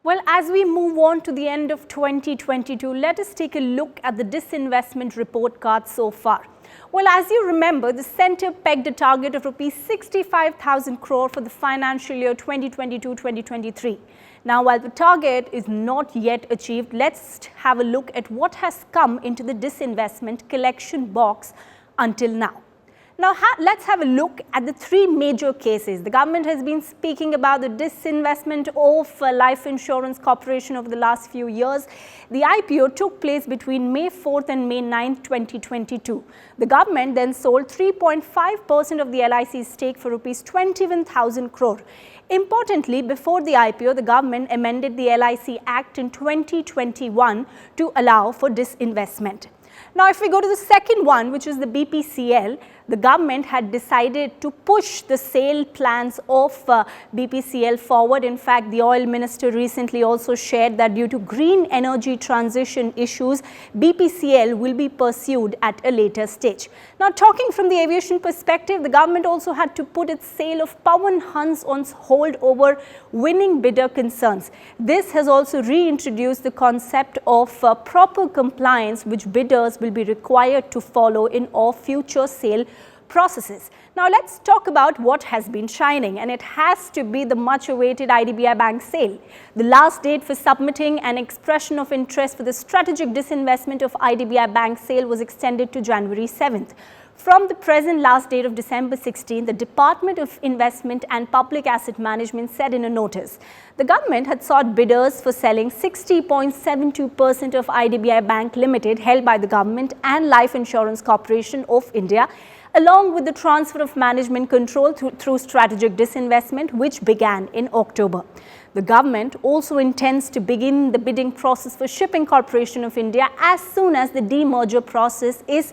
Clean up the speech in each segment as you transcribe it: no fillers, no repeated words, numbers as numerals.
Well, as we move on to the end of 2022, let us take a look at the disinvestment report card so far. Well, as you remember, the centre pegged a target of rupees 65,000 crore for the financial year 2022-2023. Now, while the target is not yet achieved, let's have a look at what has come into the disinvestment collection box until now. Now, let's have a look at the three major cases. The government has been speaking about the disinvestment of Life Insurance Corporation over the last few years. The IPO took place between May 4th and May 9th, 2022. The government then sold 3.5% of the LIC's stake for rupees 21,000 crore. Importantly, before the IPO, the government amended the LIC Act in 2021 to allow for disinvestment. Now, if we go to the second one, which is the BPCL, the government had decided to push the sale plans of BPCL forward. In fact, the oil minister recently also shared that due to green energy transition issues, BPCL will be pursued at a later stage. Now, talking from the aviation perspective, the government also had to put its sale of Pawan Hans on hold over winning bidder concerns. This has also reintroduced the concept of proper compliance, which bidders will be required to follow in all future sale processes. Now, let's talk about what has been shining, and it has to be the much awaited IDBI Bank sale. The last date for submitting an expression of interest for the strategic disinvestment of IDBI Bank sale was extended to January 7th. From the present last date of December 16, the Department of Investment and Public Asset Management said in a notice, the government had sought bidders for selling 60.72% of IDBI Bank Limited held by the government and Life Insurance Corporation of India, along with the transfer of management control through strategic disinvestment, which began in October. The government also intends to begin the bidding process for Shipping Corporation of India as soon as the demerger process is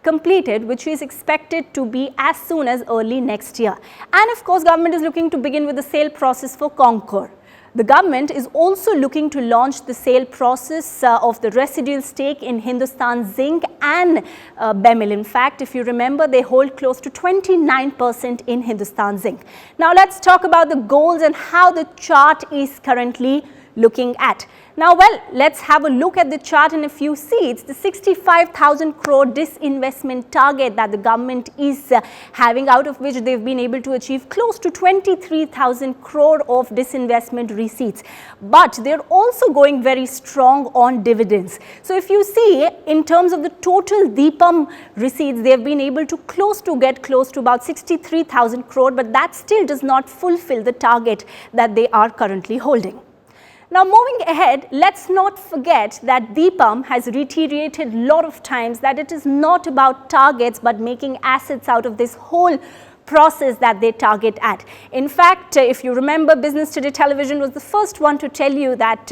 completed, which is expected to be as soon as early next year. And of course, government is looking to begin with the sale process for Concor. The government is also looking to launch the sale process of the residual stake in Hindustan Zinc and BEMIL. In fact, if you remember, they hold close to 29% in Hindustan Zinc. Now, let's talk about the goals and how the chart is currently looking at. Now, well, let's have a look at the chart in a few seats. The 65,000 crore disinvestment target that the government is having, out of which they've been able to achieve close to 23,000 crore of disinvestment receipts. But they're also going very strong on dividends. So if you see, in terms of the total DIPAM receipts, they've been able to get close to about 63,000 crore, but that still does not fulfill the target that they are currently holding. Now, moving ahead, let's not forget that DIPAM has reiterated a lot of times that it is not about targets but making assets out of this whole process that they target at. In fact, if you remember, Business Today Television was the first one to tell you that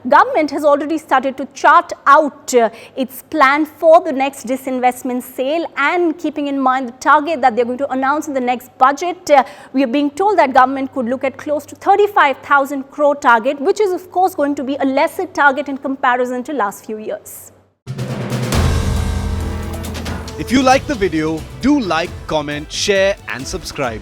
government has already started to chart out its plan for the next disinvestment sale, and keeping in mind the target that they're going to announce in the next budget, we are being told that government could look at close to 35,000 crore target, which is of course going to be a lesser target in comparison to last few years. If you like the video, do like, comment, share and subscribe.